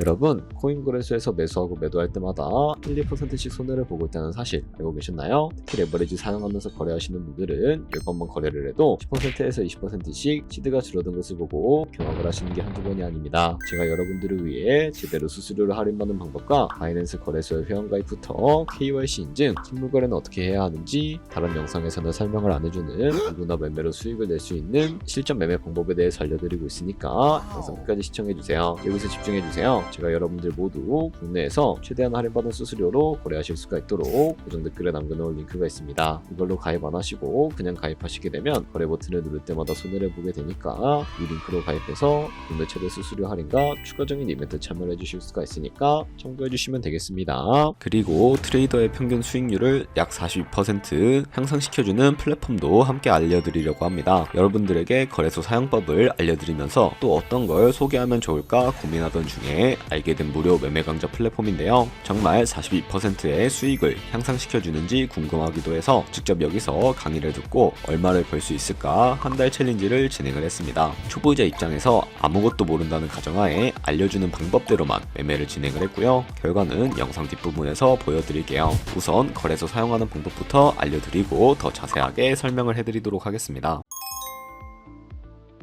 여러분, 코인 거래소에서 매수하고 매도할 때마다 1, 2%씩 손해를 보고 있다는 사실 알고 계셨나요? 특히 레버리지 사용하면서 거래하시는 분들은 10번만 거래를 해도 10%에서 20%씩 시드가 줄어든 것을 보고 경악을 하시는 게 한두 번이 아닙니다. 제가 여러분들을 위해 제대로 수수료를 할인받는 방법과 바이낸스 거래소의 회원가입부터 KYC 인증, 선물 거래는 어떻게 해야 하는지 다른 영상에서는 설명을 안 해주는 누구나 매매로 수익을 낼 수 있는 실전 매매 방법에 대해서 알려드리고 있으니까 영상 끝까지 시청해주세요. 여기서 집중해주세요. 제가 여러분들 모두 국내에서 최대한 할인받은 수수료로 거래하실 수가 있도록 고정 댓글에 남겨놓은 링크가 있습니다. 이걸로 가입 안 하시고 그냥 가입하시게 되면 거래 버튼을 누를 때마다 손해를 보게 되니까 이 링크로 가입해서 국내 최대 수수료 할인과 추가적인 이벤트 참여를 해주실 수가 있으니까 참고해주시면 되겠습니다. 그리고 트레이더의 평균 수익률을 약 42% 향상시켜주는 플랫폼도 함께 알려드리려고 합니다. 여러분들에게 거래소 사용법을 알려드리면서 또 어떤 걸 소개하면 좋을까 고민하던 중에 알게 된 무료 매매 강좌 플랫폼인데요. 정말 42%의 수익을 향상시켜주는지 궁금하기도 해서 직접 여기서 강의를 듣고 얼마를 벌 수 있을까 한 달 챌린지를 진행을 했습니다. 초보자 입장에서 아무것도 모른다는 가정하에 알려주는 방법대로만 매매를 진행을 했고요. 결과는 영상 뒷부분에서 보여드릴게요. 우선 거래소 사용하는 방법부터 알려드리고 더 자세하게 설명을 해드리도록 하겠습니다.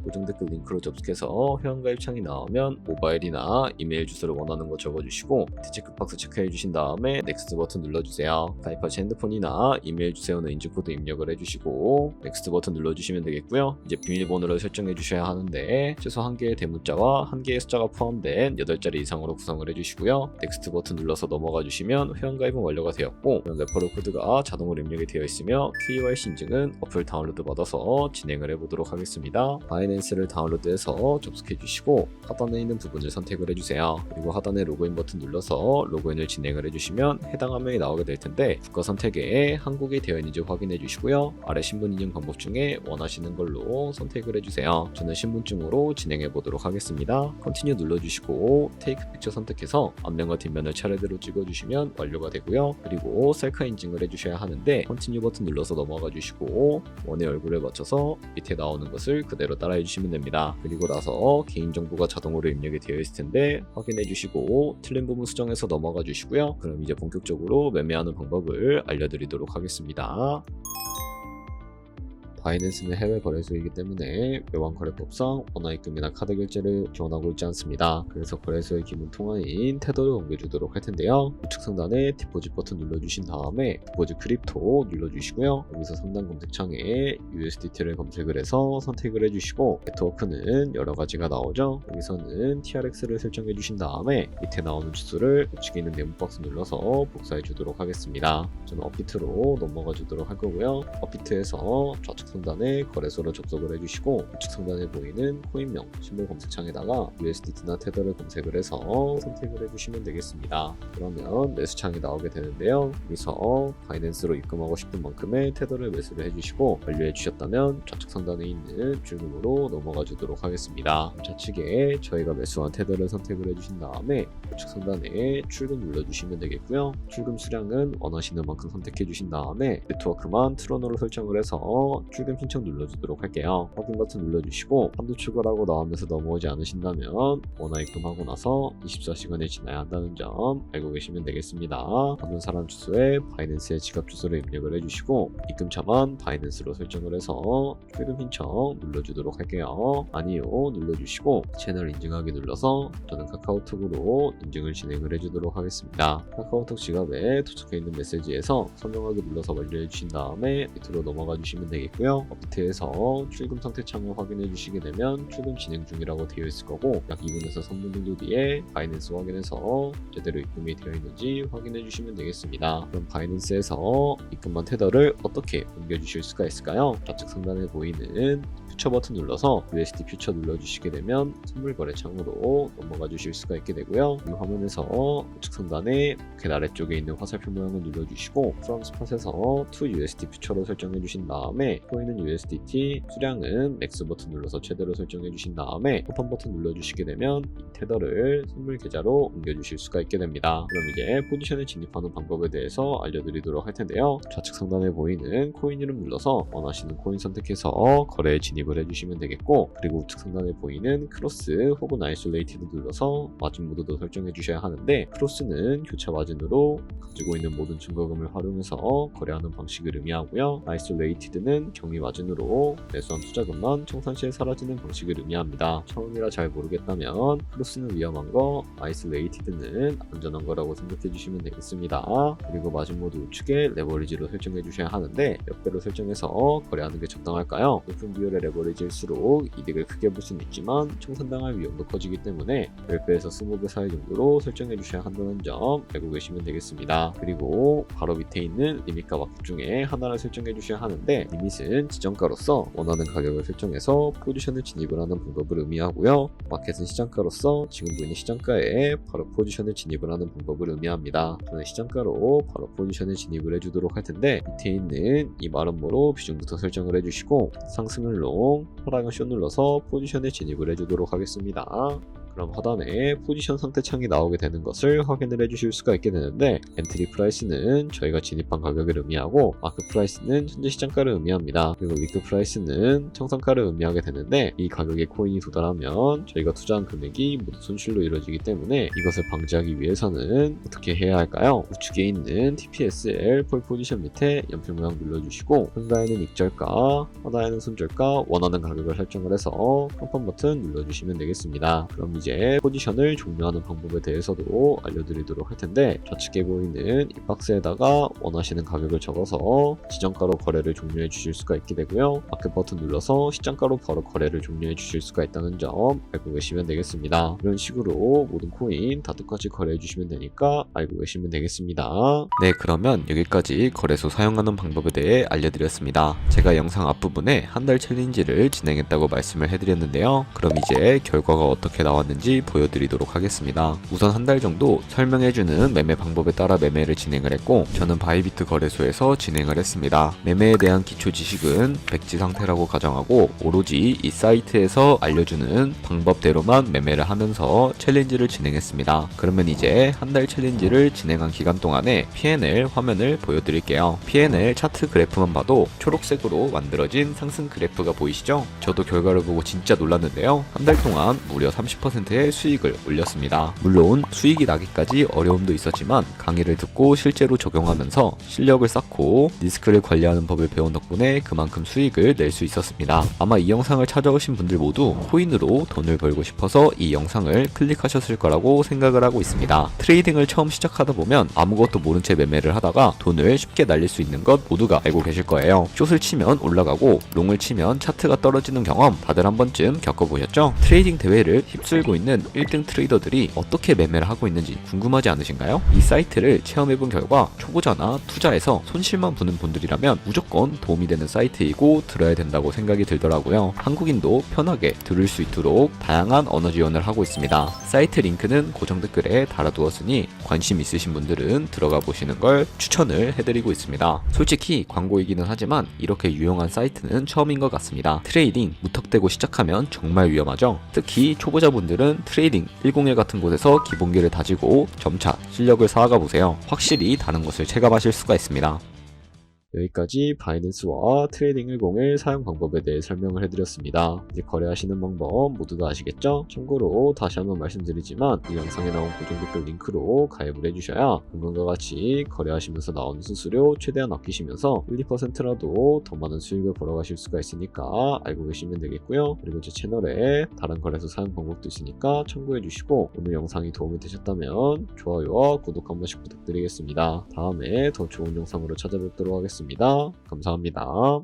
고정 댓글 링크로 접속해서 회원가입 창이 나오면 모바일이나 이메일 주소를 원하는 거 적어주시고 체크박스 체크해주신 다음에 넥스트 버튼 눌러주세요. 가입하신 핸드폰이나 이메일 주소는 인증코드 입력을 해주시고 넥스트 버튼 눌러주시면 되겠고요. 이제 비밀번호를 설정해 주셔야 하는데 최소 1개의 대문자와 1개의 숫자가 포함된 8자리 이상으로 구성을 해주시고요. 넥스트 버튼 눌러서 넘어가 주시면 회원가입은 완료가 되었고 레퍼럴 코드가 자동으로 입력이 되어 있으며 KYC 인증은 어플 다운로드 받아서 진행을 해보도록 하겠습니다. 바이낸스를 다운로드해서 접속해 주시고 하단에 있는 부분을 선택을 해주세요. 그리고 하단에 로그인 버튼 눌러서 로그인을 진행을 해주시면 해당 화면이 나오게 될 텐데 국가 선택에 한국이 되어 있는지 확인해 주시고요. 아래 신분 인증 방법 중에 원하시는 걸로 선택을 해주세요. 저는 신분증으로 진행해 보도록 하겠습니다. 컨티뉴 눌러주시고 테이크 픽처 선택해서 앞면과 뒷면을 차례대로 찍어주시면 완료가 되고요. 그리고 셀카 인증을 해주셔야 하는데 컨티뉴 버튼 눌러서 넘어가 주시고 원의 얼굴에 맞춰서 밑에 나오는 것을 그대로 따라해 주시면 됩니다. 그리고 나서 개인정보가 자동으로 입력이 되어 있을 텐데 확인해 주시고 틀린 부분 수정해서 넘어가 주시고요. 그럼 이제 본격적으로 매매하는 방법을 알려드리도록 하겠습니다. 바이낸스는 해외 거래소이기 때문에 외환거래법상 원화입금이나 카드 결제를 지원하고 있지 않습니다. 그래서 거래소의 기본 통화인 테더를 옮겨주도록 할 텐데요. 우측 상단에 디포짓 버튼 눌러주신 다음에 디포짓 크립토 눌러주시고요. 여기서 상단 검색창에 USDT를 검색을 해서 선택을 해주시고 네트워크는 여러 가지가 나오죠. 여기서는 TRX를 설정해 주신 다음에 밑에 나오는 주소를 우측에 있는 네모 박스 눌러서 복사해 주도록 하겠습니다. 저는 업비트로 넘어가 주도록 할 거고요. 업비트에서 좌측 상단에 거래소로 접속을 해주시고 우측 상단에 보이는 코인명 신분 검색창에다가 USDT나 테더를 검색을 해서 선택을 해주시면 되겠습니다. 그러면 매수창이 나오게 되는데요. 여기서 바이낸스로 입금하고 싶은 만큼의 테더를 매수를 해주시고 완료해 주셨다면 좌측 상단에 있는 출금으로 넘어가 주도록 하겠습니다. 좌측에 저희가 매수한 테더를 선택을 해주신 다음에 우측 상단에 출금 눌러주시면 되겠고요. 출금 수량은 원하시는 만큼 선택해 주신 다음에 네트워크만 트론으로 설정을 해서 출금 신청 눌러주도록 할게요. 확인 버튼 눌러주시고 한도 추가라고 나오면서 넘어오지 않으신다면 원화 입금하고 나서 24시간이 지나야 한다는 점 알고 계시면 되겠습니다. 받는 사람 주소에 바이낸스의 지갑 주소를 입력을 해주시고 입금처만 바이낸스로 설정을 해서 출금 신청 눌러주도록 할게요. 아니요 눌러주시고 채널 인증하기 눌러서 저는 카카오톡으로 인증을 진행을 해주도록 하겠습니다. 카카오톡 지갑에 도착해 있는 메시지에서 서명하기 눌러서 완료해 주신 다음에 밑으로 넘어가 주시면 되겠고요. 업비트에서 출금 상태 창을 확인해 주시게 되면 출금 진행 중이라고 되어 있을 거고 약 2분에서 3분 정도 뒤에 바이낸스 확인해서 제대로 입금이 되어 있는지 확인해 주시면 되겠습니다. 그럼 바이낸스에서 입금한 테더를 어떻게 옮겨 주실 수가 있을까요? 좌측 상단에 보이는 퓨처 버튼 눌러서 USD 퓨처 눌러주시게 되면 선물 거래 창으로 넘어가 주실 수가 있게 되고요. 이 화면에서 우측 상단에 그 아래쪽에 있는 화살표 모양을 눌러주시고 From Spot에서 To USD 퓨처로 설정해 주신 다음에 보이는 USDT 수량은 맥스 버튼 눌러서 최대로 설정해 주신 다음에 쿠폰 버튼 눌러주시게 되면 이 테더를 선물 계좌로 옮겨 주실 수가 있게 됩니다. 그럼 이제 포지션에 진입하는 방법에 대해서 알려드리도록 할 텐데요. 좌측 상단에 보이는 코인 이름 눌러서 원하시는 코인 선택해서 거래에 진입 진입을 해주시면 되겠고, 그리고 우측 상단에 보이는 크로스 혹은 아이솔레이티드 눌러서 마진 모드도 설정해 주셔야 하는데, 크로스는 교차 마진으로 가지고 있는 모든 증거금을 활용해서 거래하는 방식을 의미하고요. 아이솔레이티드는 경위 마진으로 매수한 투자금만 청산 시에 사라지는 방식을 의미합니다. 처음이라 잘 모르겠다면 크로스는 위험한 거, 아이솔레이티드는 안전한 거라고 생각해 주시면 되겠습니다. 그리고 마진 모드 우측에 레버리지로 설정해 주셔야 하는데, 몇 배로 설정해서 거래하는 게 적당할까요? 높은 비율의 레버리지일수록 이득을 크게 볼 수는 있지만 청산당할 위험도 커지기 때문에 10배에서 20배 사이 정도로 설정해 주셔야 한다는 점 알고 계시면 되겠습니다. 그리고 바로 밑에 있는 리밋과 마켓 중에 하나를 설정해 주셔야 하는데, 리밋은 지정가로서 원하는 가격을 설정해서 포지션을 진입을 하는 방법을 의미하고요. 마켓은 시장가로서 지금 보이는 시장가에 바로 포지션을 진입을 하는 방법을 의미합니다. 저는 시장가로 바로 포지션을 진입을 해주도록 할 텐데, 밑에 있는 이 마름모로 비중부터 설정을 해주시고, 상승을 롱, 하락은 숏 눌러서 포지션에 진입을 해주도록 하겠습니다. 그럼 하단에 포지션 상태 창이 나오게 되는 것을 확인을 해주실 수가 있게 되는데, 엔트리 프라이스는 저희가 진입한 가격을 의미하고, 마크 프라이스는 현재 시장가를 의미합니다. 그리고 위크 프라이스는 청산가를 의미하게 되는데, 이 가격에 코인이 도달하면 저희가 투자한 금액이 모두 손실로 이루어지기 때문에 이것을 방지하기 위해서는 어떻게 해야 할까요? 우측에 있는 TPSL 폴 포지션 밑에 연필 모양 눌러주시고, 상단에는 익절가, 하단에는 손절가, 원하는 가격을 설정을 해서 컨펌 버튼 눌러주시면 되겠습니다. 그럼 이제 포지션을 종료하는 방법에 대해서도 알려드리도록 할 텐데, 좌측에 보이는 이 박스에다가 원하시는 가격을 적어서 지정가로 거래를 종료해 주실 수가 있게 되고요. 마켓 버튼 눌러서 시장가로 바로 거래를 종료해 주실 수가 있다는 점 알고 계시면 되겠습니다. 이런 식으로 모든 코인 다 똑같이 거래해 주시면 되니까 알고 계시면 되겠습니다. 네, 그러면 여기까지 거래소 사용하는 방법에 대해 알려드렸습니다. 제가 영상 앞부분에 한 달 챌린지를 진행했다고 말씀을 해드렸는데요. 그럼 이제 결과가 어떻게 나왔는지 보여드리도록 하겠습니다. 우선 한 달 정도 설명해주는 매매 방법에 따라 매매를 진행을 했고, 저는 바이비트 거래소에서 진행을 했습니다. 매매에 대한 기초 지식은 백지 상태라고 가정하고, 오로지 이 사이트에서 알려주는 방법대로만 매매를 하면서 챌린지를 진행했습니다. 그러면 이제 한 달 챌린지를 진행한 기간 동안에 P&L 화면을 보여드릴게요. P&L 차트 그래프만 봐도 초록색으로 만들어진 상승 그래프가 보이시죠? 저도 결과를 보고 진짜 놀랐는데요. 한 달 동안 무려 30%의 수익을 올렸습니다. 물론 수익이 나기까지 어려움도 있었지만 강의를 듣고 실제로 적용하면서 실력을 쌓고 리스크를 관리하는 법을 배운 덕분에 그만큼 수익을 낼 수 있었습니다. 아마 이 영상을 찾아오신 분들 모두 코인으로 돈을 벌고 싶어서 이 영상을 클릭하셨을 거라고 생각을 하고 있습니다. 트레이딩을 처음 시작하다 보면 아무것도 모른 채 매매를 하다가 돈을 쉽게 날릴 수 있는 것 모두가 알고 계실 거예요. 숏을 치면 올라가고 롱을 치면 차트가 떨어지는 경험 다들 한 번쯤 겪어보셨죠? 트레이딩 대회를 휩쓸고 있는 1등 트레이더들이 어떻게 매매를 하고 있는지 궁금하지 않으신가요? 이 사이트를 체험해본 결과 초보자나 투자에서 손실만 보는 분들이라면 무조건 도움이 되는 사이트이고 들어야 된다고 생각이 들더라고요. 한국인도 편하게 들을 수 있도록 다양한 언어 지원을 하고 있습니다. 사이트 링크는 고정 댓글에 달아두었으니 관심 있으신 분들은 들어가 보시는 걸 추천을 해드리고 있습니다. 솔직히 광고이기는 하지만 이렇게 유용한 사이트는 처음인 것 같습니다. 트레이딩 무턱대고 시작하면 정말 위험하죠. 특히 초보자분들은 트레이딩 101 같은 곳에서 기본기를 다지고 점차 실력을 쌓아가 보세요. 확실히 다른 것을 체감하실 수가 있습니다. 여기까지 바이낸스와 트레이딩 101 사용 방법에 대해 설명을 해드렸습니다. 이제 거래하시는 방법 모두 다 아시겠죠? 참고로 다시 한번 말씀드리지만 이 영상에 나온 고정 댓글 링크로 가입을 해주셔야 방금과 같이 거래하시면서 나오는 수수료 최대한 아끼시면서 1, 2%라도 더 많은 수익을 벌어가실 수가 있으니까 알고 계시면 되겠고요. 그리고 제 채널에 다른 거래소 사용 방법도 있으니까 참고해주시고, 오늘 영상이 도움이 되셨다면 좋아요와 구독 한 번씩 부탁드리겠습니다. 다음에 더 좋은 영상으로 찾아뵙도록 하겠습니다. 감사합니다.